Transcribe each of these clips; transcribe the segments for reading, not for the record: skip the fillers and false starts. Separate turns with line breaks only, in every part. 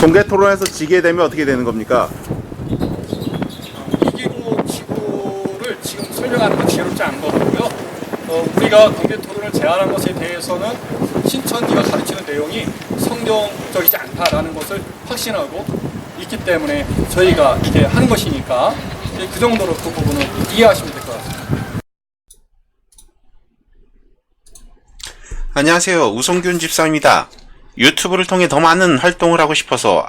공개 토론에서 지게 되면 어떻게 되는 겁니까?
이기고 지고를 지금 설명하는 건 지혜롭지 않은 거고요. 우리가 공개 토론을 제안한 것에 대해서는 신천지가 가르치는 내용이 성경적이지 않다라는 것을 확신하고 있기 때문에 저희가 이제 하는 것이니까 그 정도로 그 부분을 이해하시면 될 것 같습니다.
안녕하세요. 우성균 집사입니다. 유튜브를 통해 더 많은 활동을 하고 싶어서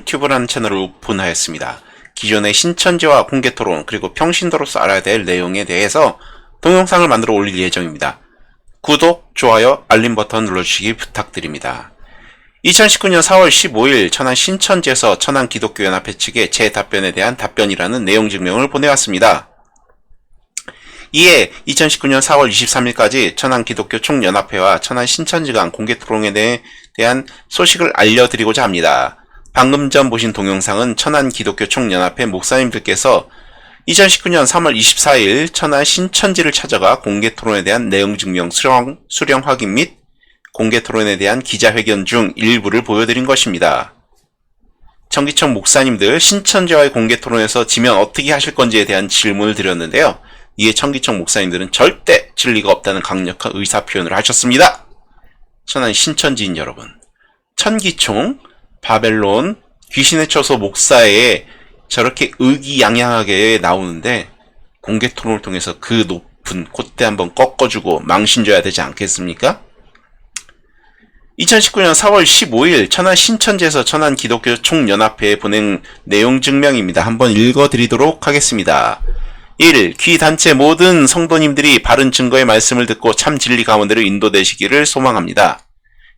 @튜브라는 채널을 오픈하였습니다. 기존의 신천지와 공개토론 그리고 평신도로서 알아야 될 내용에 대해서 동영상을 만들어 올릴 예정입니다. 구독, 좋아요, 알림 버튼 눌러주시기 부탁드립니다. 2019년 4월 15일 천안 신천지에서 천안기독교연합회 측에 제 답변에 대한 답변이라는 내용 증명을 보내왔습니다. 이에 2019년 4월 23일까지 천안기독교 총연합회와 천안 신천지 간 공개토론에 대한 소식을 알려드리고자 합니다. 방금 전 보신 동영상은 천안기독교 총연합회 목사님들께서 2019년 3월 24일 천안 신천지를 찾아가 공개토론에 대한 내용 증명 수령 확인 및 공개토론에 대한 기자회견 중 일부를 보여드린 것입니다. 청기청 목사님들 신천지와의 공개토론에서 지면 어떻게 하실 건지에 대한 질문을 드렸는데요. 이에 청기청 목사님들은 절대 질 리가 없다는 강력한 의사표현을 하셨습니다. 천안 신천지인 여러분, 천기총, 바벨론, 귀신의 처소 목사에 저렇게 의기양양하게 나오는데 공개토론을 통해서 그 높은 콧대 한번 꺾어주고 망신줘야 되지 않겠습니까? 2019년 4월 15일 천안 신천지에서 천안 기독교 총연합회에 보낸 내용 증명입니다. 한번 읽어드리도록 하겠습니다. 1. 귀 단체 모든 성도님들이 바른 증거의 말씀을 듣고 참 진리 가운데로 인도되시기를 소망합니다.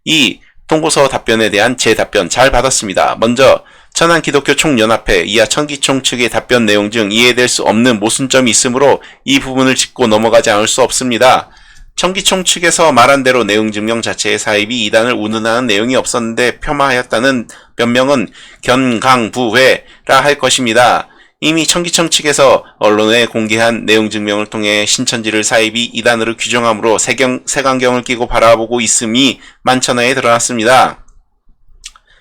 2. 통고서 답변에 대한 제 답변 잘 받았습니다. 먼저 천안 기독교 총연합회 이하 천기총 측의 답변 내용 중 이해될 수 없는 모순점이 있으므로 이 부분을 짚고 넘어가지 않을 수 없습니다. 청기총 측에서 말한 대로 내용 증명 자체의 사입이 이단을 운운하는 내용이 없었는데 폄하하였다는 변명은 견강부회라 할 것입니다. 이미 청기청 측에서 언론에 공개한 내용 증명을 통해 신천지를 사입이 이단으로 규정함으로 색안경을 끼고 바라보고 있음이 만천하에 드러났습니다.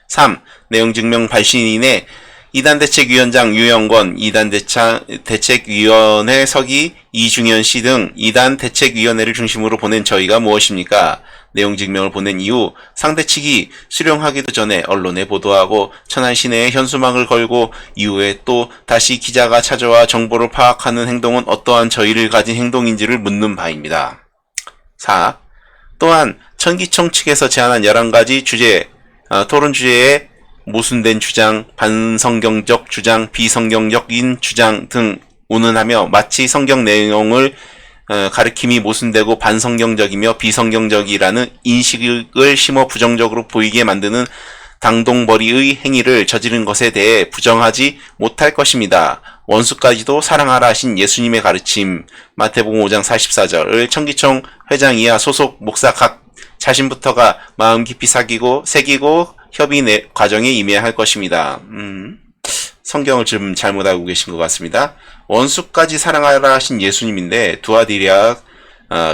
3. 내용 증명 발신인의 이단대책위원장 유영권, 이단대책위원회 서기 이중현 씨 등 이단대책위원회를 중심으로 보낸 저희가 무엇입니까? 내용 증명을 보낸 이후 상대 측이 수령하기도 전에 언론에 보도하고 천안 시내에 현수막을 걸고 이후에 또 다시 기자가 찾아와 정보를 파악하는 행동은 어떠한 저희를 가진 행동인지를 묻는 바입니다. 4. 또한 천기총 측에서 제안한 11가지 토론 주제에 모순된 주장, 반성경적 주장, 비성경적인 주장 등 운운하며 마치 성경 내용을 가르침이 모순되고 반성경적이며 비성경적이라는 인식을 심어 부정적으로 보이게 만드는 당동벌이의 행위를 저지른 것에 대해 부정하지 못할 것입니다. 원수까지도 사랑하라 하신 예수님의 가르침 마태복음 5장 44절을 청기총 회장 이하 소속 목사 각 자신부터가 마음 깊이 새기고 협의 과정에 임해야 할 것입니다. 성경을 좀 잘못 알고 계신 것 같습니다. 원수까지 사랑하라 하신 예수님인데 두아디리아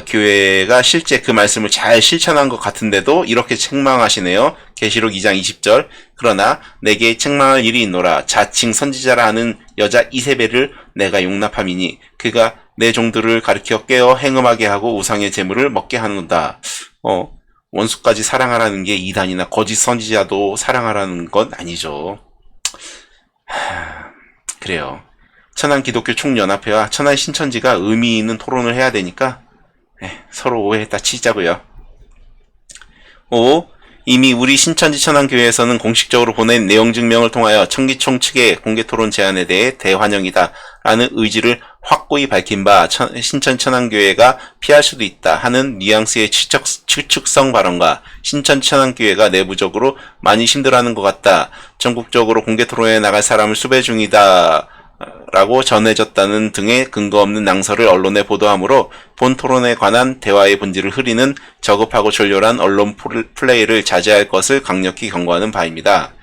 교회가 실제 그 말씀을 잘 실천한 것 같은데도 이렇게 책망하시네요. 계시록 2장 20절 그러나 내게 책망할 일이 있노라. 자칭 선지자라 하는 여자 이세벨을 내가 용납함이니 그가 내 종들을 가리켜 깨어 행음하게 하고 우상의 제물을 먹게 하는다. 원수까지 사랑하라는 게 이단이나 거짓 선지자도 사랑하라는 건 아니죠. 그래요. 천안 기독교 총연합회와 천안 신천지가 의미 있는 토론을 해야 되니까 서로 오해했다 치자고요. 5. 이미 우리 신천지 천안교회에서는 공식적으로 보낸 내용 증명을 통하여 청기총 측의 공개토론 제안에 대해 대환영이다 라는 의지를 확고히 밝힌 바 신천지 천안교회가 피할 수도 있다 하는 뉘앙스의 추측성 발언과 신천지 천안교회가 내부적으로 많이 힘들어하는 것 같다. 전국적으로 공개토론에 나갈 사람을 수배 중이다 라고 전해졌다는 등의 근거 없는 낭설을 언론에 보도하므로 본 토론에 관한 대화의 본질을 흐리는 저급하고 졸렬한 언론 플레이를 자제할 것을 강력히 경고하는 바입니다.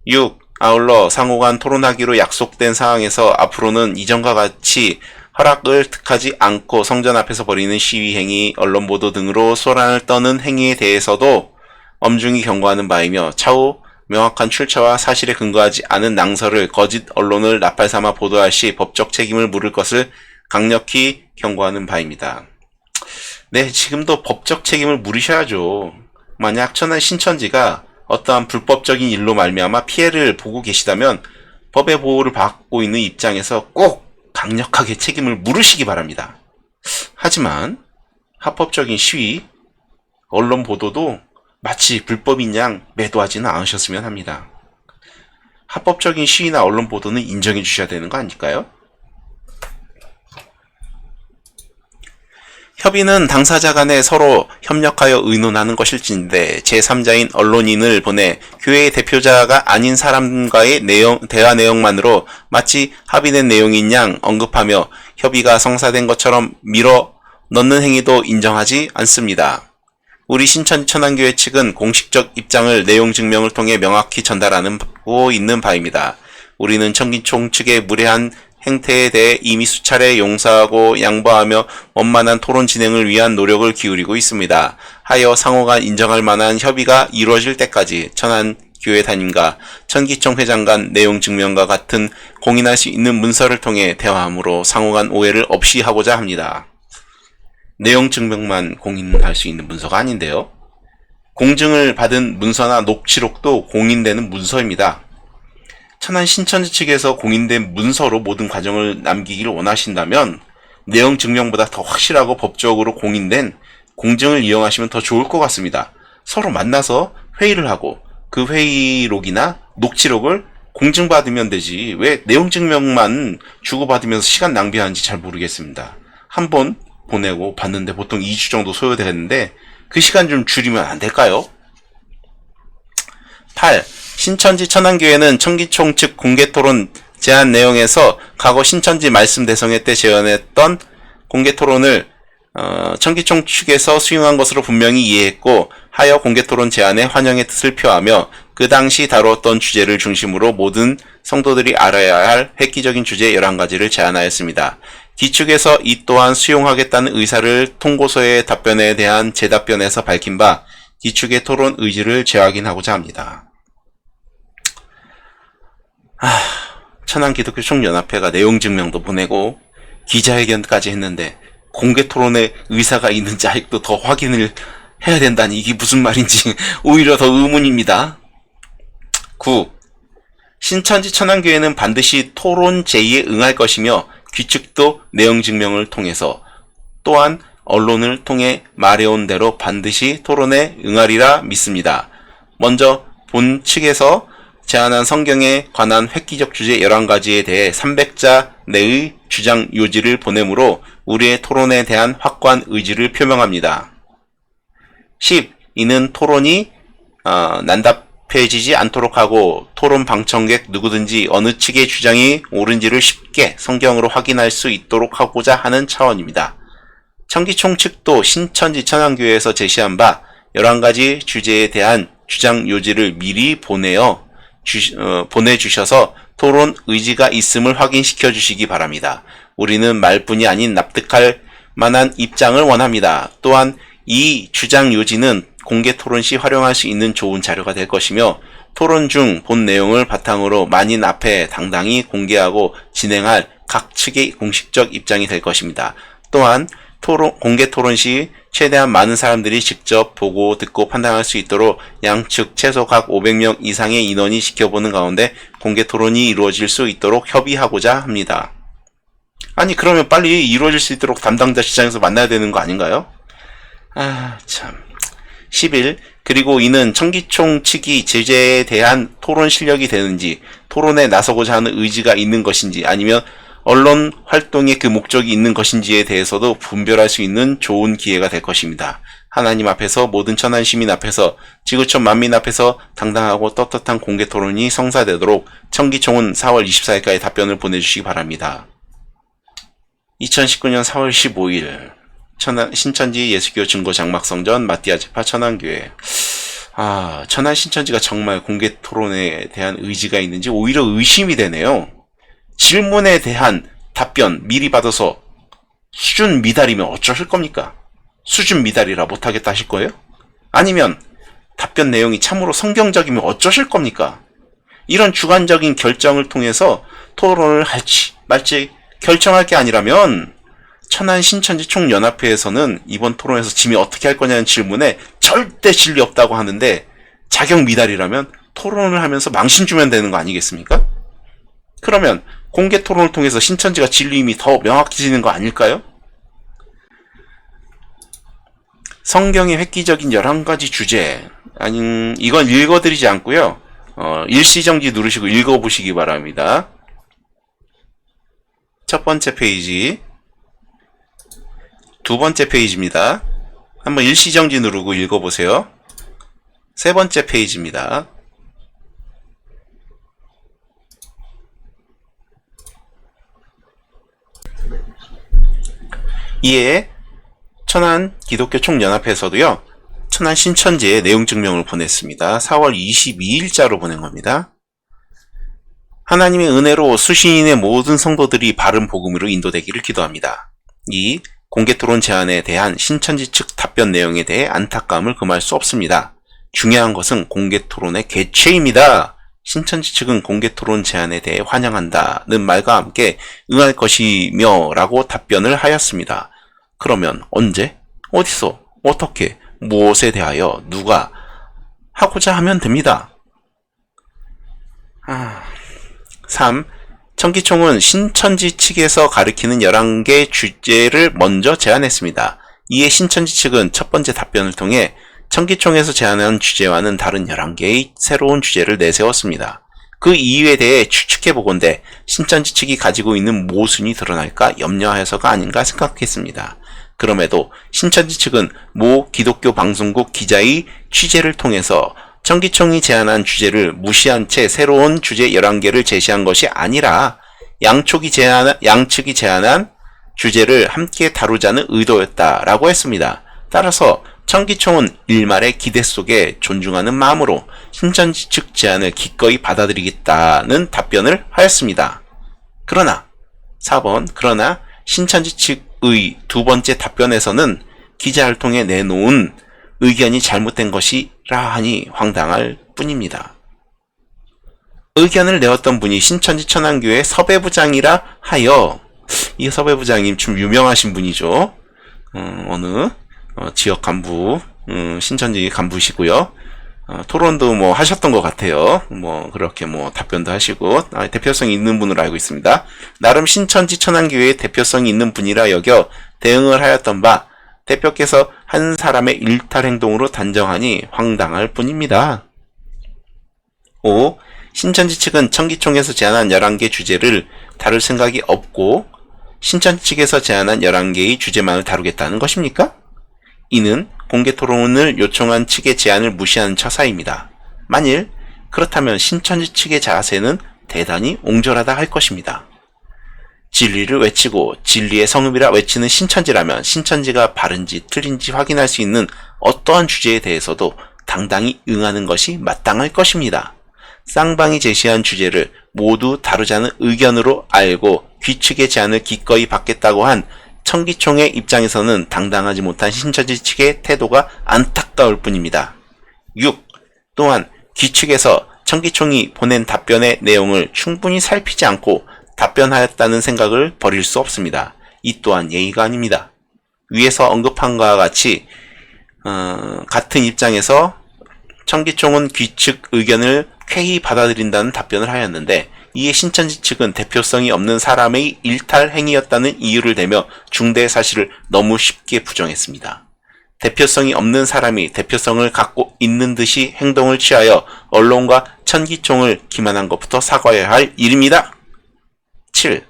6. 아울러 상호간 토론하기로 약속된 상황에서 앞으로는 이전과 같이 허락을 득하지 않고 성전 앞에서 벌이는 시위 행위, 언론 보도 등으로 소란을 떠는 행위에 대해서도 엄중히 경고하는 바이며 차후 명확한 출처와 사실에 근거하지 않은 낭설을 거짓 언론을 나팔 삼아 보도할 시 법적 책임을 물을 것을 강력히 경고하는 바입니다. 네, 지금도 법적 책임을 물으셔야죠. 만약 천안 신천지가 어떠한 불법적인 일로 말미암아 피해를 보고 계시다면 법의 보호를 받고 있는 입장에서 꼭 강력하게 책임을 물으시기 바랍니다. 하지만 합법적인 시위, 언론 보도도 마치 불법인 양 매도하지는 않으셨으면 합니다. 합법적인 시위나 언론 보도는 인정해 주셔야 되는 거 아닐까요? 협의는 당사자 간에 서로 협력하여 의논하는 것일진데 제3자인 언론인을 보내 교회의 대표자가 아닌 사람과의 대화 내용만으로 마치 합의된 내용인 양 언급하며 협의가 성사된 것처럼 밀어 넣는 행위도 인정하지 않습니다. 우리 신천 천안교회 측은 공식적 입장을 내용 증명을 통해 명확히 전달하고 있는 바입니다. 우리는 청기총 측의 무례한 행태에 대해 이미 수차례 용서하고 양보하며 원만한 토론 진행을 위한 노력을 기울이고 있습니다. 하여 상호간 인정할 만한 협의가 이루어질 때까지 천안교회 담임과 천기총 회장 간 내용 증명과 같은 공인할 수 있는 문서를 통해 대화함으로 상호간 오해를 없이 하고자 합니다. 내용 증명만 공인할 수 있는 문서가 아닌데요. 공증을 받은 문서나 녹취록도 공인되는 문서입니다. 천안 신천지 측에서 공인된 문서로 모든 과정을 남기기를 원하신다면 내용 증명보다 더 확실하고 법적으로 공인된 공증을 이용하시면 더 좋을 것 같습니다. 서로 만나서 회의를 하고 그 회의록이나 녹취록을 공증받으면 되지 왜 내용 증명만 주고받으면서 시간 낭비하는지 잘 모르겠습니다. 한번 보내고 받는데 보통 2주 정도 소요되는데 그 시간 좀 줄이면 안 될까요? 8. 신천지 천안교회는 청기총 측 공개토론 제안 내용에서 과거 신천지 말씀 대성회 때 제안했던 공개토론을 청기총 측에서 수용한 것으로 분명히 이해했고 하여 공개토론 제안에 환영의 뜻을 표하며 그 당시 다루었던 주제를 중심으로 모든 성도들이 알아야 할 획기적인 주제 11가지를 제안하였습니다. 기축에서 이 또한 수용하겠다는 의사를 통고서의 답변에 대한 재답변에서 밝힌 바 기축의 토론 의지를 재확인하고자 합니다. 천안기독교 총연합회가 내용 증명도 보내고 기자회견까지 했는데 공개 토론에 의사가 있는지 아직도 더 확인을 해야 된다니 이게 무슨 말인지 오히려 더 의문입니다. 9. 신천지 천안교회는 반드시 토론 제의에 응할 것이며 귀측도 내용 증명을 통해서 또한 언론을 통해 말해온 대로 반드시 토론에 응하리라 믿습니다. 먼저 본 측에서 제안한 성경에 관한 획기적 주제 11가지에 대해 300자 내의 주장 요지를 보내므로 우리의 토론에 대한 확고한 의지를 표명합니다. 10. 이는 토론이 난답해지지 않도록 하고 토론 방청객 누구든지 어느 측의 주장이 옳은지를 쉽게 성경으로 확인할 수 있도록 하고자 하는 차원입니다. 청기총 측도 신천지 천안교회에서 제시한 바 11가지 주제에 대한 주장 요지를 미리 보내주셔서 토론 의지가 있음을 확인시켜 주시기 바랍니다. 우리는 말뿐이 아닌 납득할 만한 입장을 원합니다. 또한 이 주장 요지는 공개 토론 시 활용할 수 있는 좋은 자료가 될 것이며 토론 중 본 내용을 바탕으로 만인 앞에 당당히 공개하고 진행할 각 측의 공식적 입장이 될 것입니다. 또한 공개 토론 시 최대한 많은 사람들이 직접 보고 듣고 판단할 수 있도록 양측 최소 각 500명 이상의 인원이 지켜보는 가운데 공개 토론이 이루어질 수 있도록 협의하고자 합니다. 아니 그러면 빨리 이루어질 수 있도록 담당자 시장에서 만나야 되는 거 아닌가요? 참. 11. 그리고 이는 청기총 측이 제재에 대한 토론 실력이 되는지 토론에 나서고자 하는 의지가 있는 것인지 아니면 언론 활동의 그 목적이 있는 것인지에 대해서도 분별할 수 있는 좋은 기회가 될 것입니다. 하나님 앞에서 모든 천안 시민 앞에서 지구촌 만민 앞에서 당당하고 떳떳한 공개 토론이 성사되도록 청기총은 4월 24일까지 답변을 보내주시기 바랍니다. 2019년 4월 15일 신천지 예수교 증거 장막성전 마띠아 제파 천안교회. 천안 신천지가 정말 공개 토론에 대한 의지가 있는지 오히려 의심이 되네요. 질문에 대한 답변 미리 받아서 수준 미달이면 어쩌실 겁니까? 수준 미달이라 못하겠다 하실 거예요? 아니면 답변 내용이 참으로 성경적이면 어쩌실 겁니까? 이런 주관적인 결정을 통해서 토론을 할지 말지 결정할 게 아니라면 천안 신천지 총연합회에서는 이번 토론에서 지미 어떻게 할 거냐는 질문에 절대 진리 없다고 하는데 자격 미달이라면 토론을 하면서 망신 주면 되는 거 아니겠습니까? 그러면 공개 토론을 통해서 신천지가 진리임이 더 명확해지는 거 아닐까요? 성경의 획기적인 11가지 주제. 이건 읽어드리지 않고요. 일시정지 누르시고 읽어보시기 바랍니다. 첫 번째 페이지. 두 번째 페이지입니다. 한번 일시정지 누르고 읽어보세요. 세 번째 페이지입니다. 이에 천안 기독교 총연합회에서도요. 천안 신천지에 내용 증명을 보냈습니다. 4월 22일자로 보낸 겁니다. 하나님의 은혜로 수신인의 모든 성도들이 바른 복음으로 인도되기를 기도합니다. 이 공개토론 제안에 대한 신천지 측 답변 내용에 대해 안타까움을 금할 수 없습니다. 중요한 것은 공개토론의 개최입니다. 신천지 측은 공개토론 제안에 대해 환영한다는 말과 함께 응할 것이며 라고 답변을 하였습니다. 그러면 언제? 어디서? 어떻게? 무엇에 대하여? 누가? 하고자 하면 됩니다. 3. 청기총은 신천지 측에서 가리키는 11개 주제를 먼저 제안했습니다. 이에 신천지 측은 첫 번째 답변을 통해 청기총에서 제안한 주제와는 다른 11개의 새로운 주제를 내세웠습니다. 그 이유에 대해 추측해보건대 신천지 측이 가지고 있는 모순이 드러날까 염려하여서가 아닌가 생각했습니다. 그럼에도 신천지 측은 모 기독교 방송국 기자의 취재를 통해서 청기총이 제안한 주제를 무시한 채 새로운 주제 11개를 제시한 것이 아니라 양측이 제안한 주제를 함께 다루자는 의도였다라고 했습니다. 따라서 청기총은 일말의 기대 속에 존중하는 마음으로 신천지 측 제안을 기꺼이 받아들이겠다는 답변을 하였습니다. 그러나 4번 신천지 측의 두 번째 답변에서는 기자활동에 내놓은 의견이 잘못된 것이라 하니 황당할 뿐입니다. 의견을 내었던 분이 신천지 천안교회 섭외부장이라 하여 이 섭외부장님 좀 유명하신 분이죠. 어느 지역 간부 신천지 간부시고요. 토론도 뭐 하셨던 것 같아요. 뭐 그렇게 뭐 답변도 하시고 대표성이 있는 분으로 알고 있습니다. 나름 신천지 천안교회의 대표성이 있는 분이라 여겨 대응을 하였던 바 대표께서 한 사람의 일탈 행동으로 단정하니 황당할 뿐입니다. 5. 신천지 측은 청기총에서 제안한 11개 주제를 다룰 생각이 없고 신천지 측에서 제안한 11개의 주제만을 다루겠다는 것입니까? 이는 공개토론을 요청한 측의 제안을 무시하는 처사입니다. 만일 그렇다면 신천지 측의 자세는 대단히 옹졸하다 할 것입니다. 진리를 외치고 진리의 성읍이라 외치는 신천지라면 신천지가 바른지 틀린지 확인할 수 있는 어떠한 주제에 대해서도 당당히 응하는 것이 마땅할 것입니다. 쌍방이 제시한 주제를 모두 다루자는 의견으로 알고 귀측의 제안을 기꺼이 받겠다고 한 청기총의 입장에서는 당당하지 못한 신천지 측의 태도가 안타까울 뿐입니다. 6. 또한 귀측에서 청기총이 보낸 답변의 내용을 충분히 살피지 않고 답변하였다는 생각을 버릴 수 없습니다. 이 또한 예의가 아닙니다. 위에서 언급한 것과 같이 같은 입장에서 청기총은 귀측 의견을 쾌히 받아들인다는 답변을 하였는데 이에 신천지 측은 대표성이 없는 사람의 일탈 행위였다는 이유를 대며 중대 사실을 너무 쉽게 부정했습니다. 대표성이 없는 사람이 대표성을 갖고 있는 듯이 행동을 취하여 언론과 청기총을 기만한 것부터 사과해야 할 일입니다. 7.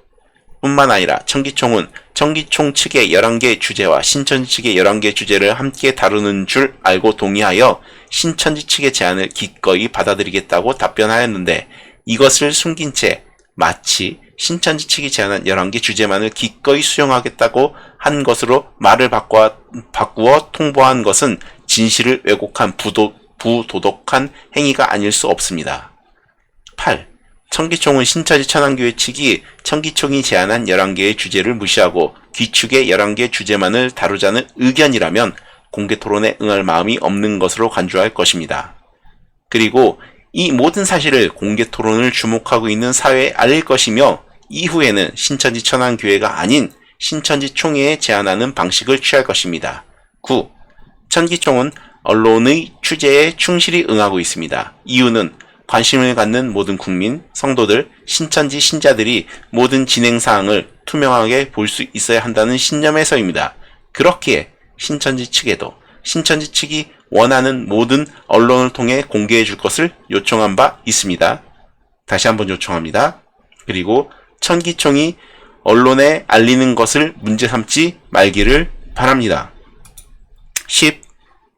뿐만 아니라 청기총은 청기총 측의 11개 주제와 신천지 측의 11개 주제를 함께 다루는 줄 알고 동의하여 신천지 측의 제안을 기꺼이 받아들이겠다고 답변하였는데 이것을 숨긴 채 마치 신천지 측이 제안한 11개 주제만을 기꺼이 수용하겠다고 한 것으로 말을 바꾸어 통보한 것은 진실을 왜곡한 부도덕한 행위가 아닐 수 없습니다. 8. 청기총은 신천지 천안교회 측이 청기총이 제안한 11개의 주제를 무시하고 귀축의 11개 주제만을 다루자는 의견이라면 공개 토론에 응할 마음이 없는 것으로 간주할 것입니다. 그리고 이 모든 사실을 공개 토론을 주목하고 있는 사회에 알릴 것이며 이후에는 신천지 천안교회가 아닌 신천지 총회에 제안하는 방식을 취할 것입니다. 9. 천기총은 언론의 취재에 충실히 응하고 있습니다. 이유는 관심을 갖는 모든 국민, 성도들, 신천지 신자들이 모든 진행사항을 투명하게 볼 수 있어야 한다는 신념에서입니다. 그렇기에 신천지 측에도 신천지 측이 원하는 모든 언론을 통해 공개해 줄 것을 요청한 바 있습니다. 다시 한번 요청합니다. 그리고 천기총이 언론에 알리는 것을 문제 삼지 말기를 바랍니다. 10.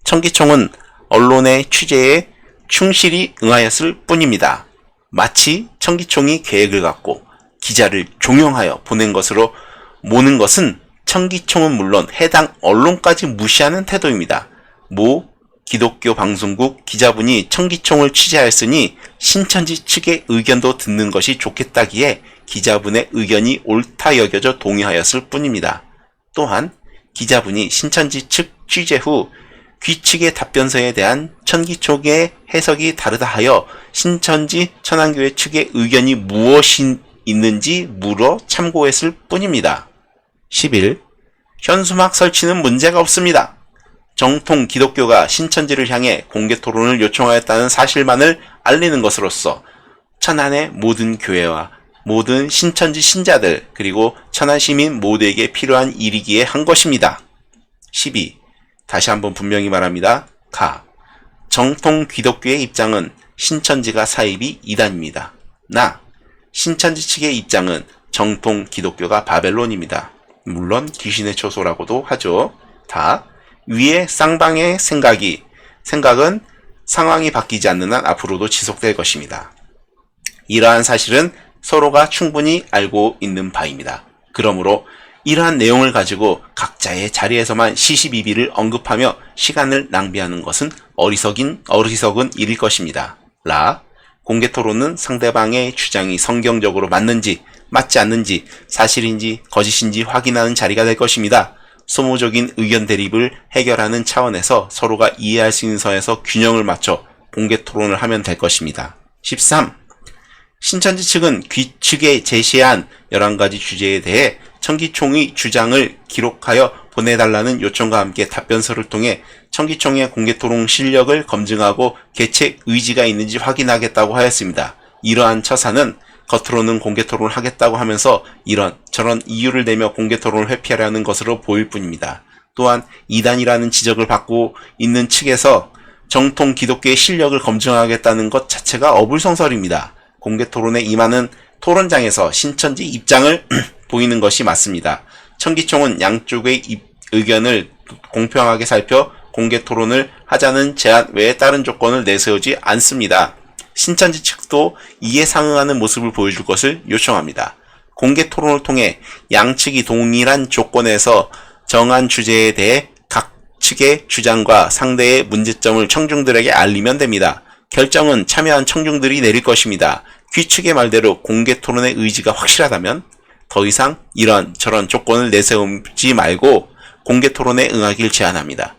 천기총은 언론의 취재에 충실히 응하였을 뿐입니다. 마치 천기총이 계획을 갖고 기자를 종용하여 보낸 것으로 모는 것은 천기총은 물론 해당 언론까지 무시하는 태도입니다. 모 기독교 방송국 기자분이 천기총을 취재하였으니 신천지 측의 의견도 듣는 것이 좋겠다기에 기자분의 의견이 옳다 여겨져 동의하였을 뿐입니다. 또한 기자분이 신천지 측 취재 후 귀측의 답변서에 대한 천기총의 해석이 다르다 하여 신천지 천안교회 측의 의견이 무엇이 있는지 물어 참고했을 뿐입니다. 11. 현수막 설치는 문제가 없습니다. 정통 기독교가 신천지를 향해 공개 토론을 요청하였다는 사실만을 알리는 것으로서 천안의 모든 교회와 모든 신천지 신자들 그리고 천안 시민 모두에게 필요한 일이기에 한 것입니다. 12. 다시 한번 분명히 말합니다. 가. 정통 기독교의 입장은 신천지가 사입이 이단입니다. 나. 신천지 측의 입장은 정통 기독교가 바벨론입니다. 물론 귀신의 초소라고도 하죠. 다. 위의 쌍방의 생각은 상황이 바뀌지 않는 한 앞으로도 지속될 것입니다. 이러한 사실은 서로가 충분히 알고 있는 바입니다. 그러므로 이러한 내용을 가지고 각자의 자리에서만 시시비비를 언급하며 시간을 낭비하는 것은 어리석은 일일 것입니다. 라. 공개 토론은 상대방의 주장이 성경적으로 맞는지 맞지 않는지 사실인지 거짓인지 확인하는 자리가 될 것입니다. 소모적인 의견 대립을 해결하는 차원에서 서로가 이해할 수 있는 선에서 균형을 맞춰 공개 토론을 하면 될 것입니다. 13. 신천지 측은 귀측에 제시한 11가지 주제에 대해 천기총의 주장을 기록하여 보내달라는 요청과 함께 답변서를 통해 천기총의 공개토론 실력을 검증하고 개최 의지가 있는지 확인하겠다고 하였습니다. 이러한 처사는 겉으로는 공개토론을 하겠다고 하면서 저런 이유를 내며 공개토론을 회피하려는 것으로 보일 뿐입니다. 또한 이단이라는 지적을 받고 있는 측에서 정통 기독교의 실력을 검증하겠다는 것 자체가 어불성설입니다. 공개토론에 임하는 토론장에서 신천지 입장을 보이는 것이 맞습니다. 천기총은 양쪽의 의견을 공평하게 살펴 공개 토론을 하자는 제안 외에 다른 조건을 내세우지 않습니다. 신천지 측도 이에 상응하는 모습을 보여줄 것을 요청합니다. 공개 토론을 통해 양측이 동일한 조건에서 정한 주제에 대해 각 측의 주장과 상대의 문제점을 청중들에게 알리면 됩니다. 결정은 참여한 청중들이 내릴 것입니다. 귀측의 말대로 공개 토론의 의지가 확실하다면 더 이상 저런 조건을 내세우지 말고 공개 토론에 응하길 제안합니다.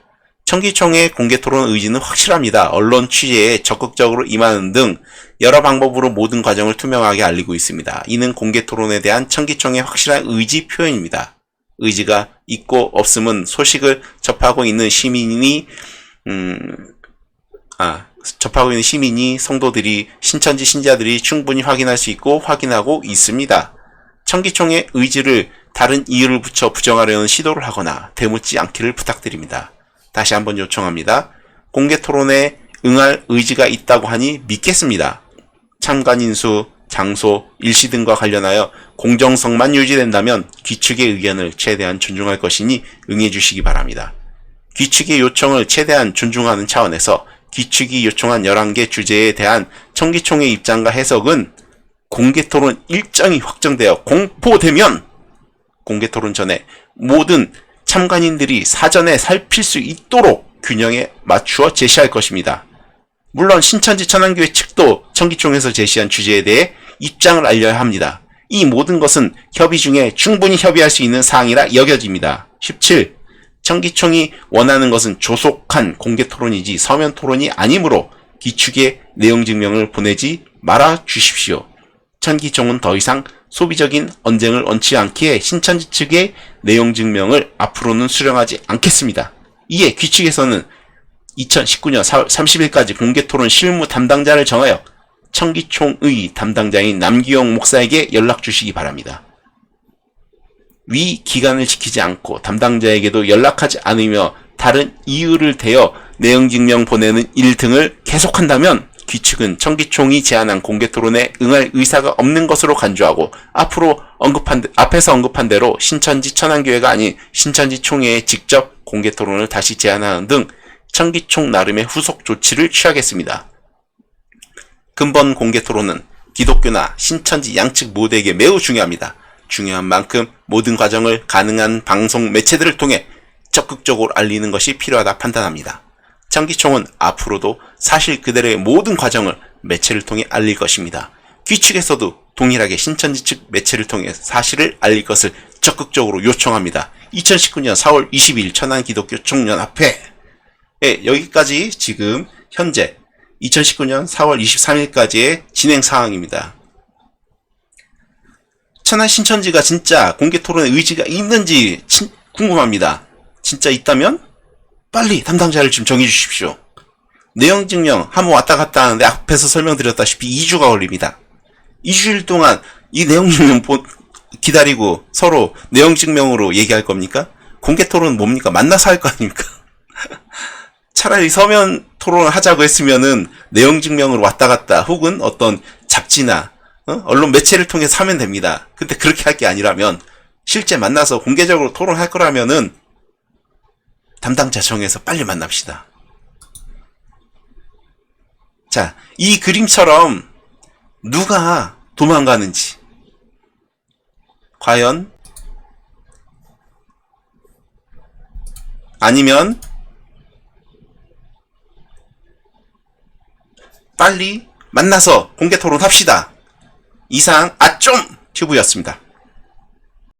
천기총의 공개 토론 의지는 확실합니다. 언론 취재에 적극적으로 임하는 등 여러 방법으로 모든 과정을 투명하게 알리고 있습니다. 이는 공개 토론에 대한 천기총의 확실한 의지 표현입니다. 의지가 있고 없음은 소식을 접하고 있는 시민이 성도들이 신천지 신자들이 충분히 확인할 수 있고 확인하고 있습니다. 천기총의 의지를 다른 이유를 붙여 부정하려는 시도를 하거나 되묻지 않기를 부탁드립니다. 다시 한번 요청합니다. 공개 토론에 응할 의지가 있다고 하니 믿겠습니다. 참관인 수, 장소, 일시 등과 관련하여 공정성만 유지된다면 귀측의 의견을 최대한 존중할 것이니 응해주시기 바랍니다. 귀측의 요청을 최대한 존중하는 차원에서 귀측이 요청한 11개 주제에 대한 천기총의 입장과 해석은 공개토론 일정이 확정되어 공포되면 공개토론 전에 모든 참관인들이 사전에 살필 수 있도록 균형에 맞추어 제시할 것입니다. 물론 신천지 천안교회 측도 천기총에서 제시한 주제에 대해 입장을 알려야 합니다. 이 모든 것은 협의 중에 충분히 협의할 수 있는 사항이라 여겨집니다. 17. 청기총이 원하는 것은 조속한 공개 토론이지 서면 토론이 아니므로 기축의 내용 증명을 보내지 말아 주십시오. 청기총은 더 이상 소비적인 언쟁을 원치 않기에 신천지 측의 내용 증명을 앞으로는 수령하지 않겠습니다. 이에 귀측에서는 2019년 4월 30일까지 공개 토론 실무 담당자를 정하여 청기총의 담당자인 남기용 목사에게 연락 주시기 바랍니다. 위 기간을 지키지 않고 담당자에게도 연락하지 않으며 다른 이유를 대어 내용 증명 보내는 일 등을 계속한다면 귀측은 청기총이 제안한 공개 토론에 응할 의사가 없는 것으로 간주하고 앞에서 언급한 대로 신천지 천안교회가 아닌 신천지 총회에 직접 공개 토론을 다시 제안하는 등 청기총 나름의 후속 조치를 취하겠습니다. 근본 공개 토론은 기독교나 신천지 양측 모두에게 매우 중요합니다. 중요한 만큼 모든 과정을 가능한 방송 매체들을 통해 적극적으로 알리는 것이 필요하다 판단합니다. 청기총은 앞으로도 사실 그대로의 모든 과정을 매체를 통해 알릴 것입니다. 귀측에서도 동일하게 신천지 측 매체를 통해 사실을 알릴 것을 적극적으로 요청합니다. 2019년 4월 22일 천안기독교총연합회 여기까지 지금 현재 2019년 4월 23일까지의 진행 사항입니다. 천안 신천지가 진짜 공개 토론의 의지가 있는지 궁금합니다. 진짜 있다면 빨리 담당자를 좀 정해 주십시오. 내용 증명 한번 왔다 갔다 하는데 앞에서 설명드렸다시피 2주가 걸립니다. 2주일 동안 이 내용 증명 기다리고 서로 내용 증명으로 얘기할 겁니까? 공개 토론은 뭡니까? 만나서 할 거 아닙니까? 차라리 서면 토론을 하자고 했으면은 내용 증명으로 왔다 갔다 혹은 어떤 잡지나 언론 매체를 통해서 하면 됩니다. 근데 그렇게 할 게 아니라면 실제 만나서 공개적으로 토론할 거라면은 담당자 정해서 빨리 만납시다. 자, 이 그림처럼 누가 도망가는지 과연 아니면 빨리 만나서 공개 토론합시다. 이상 좀 튜브였습니다.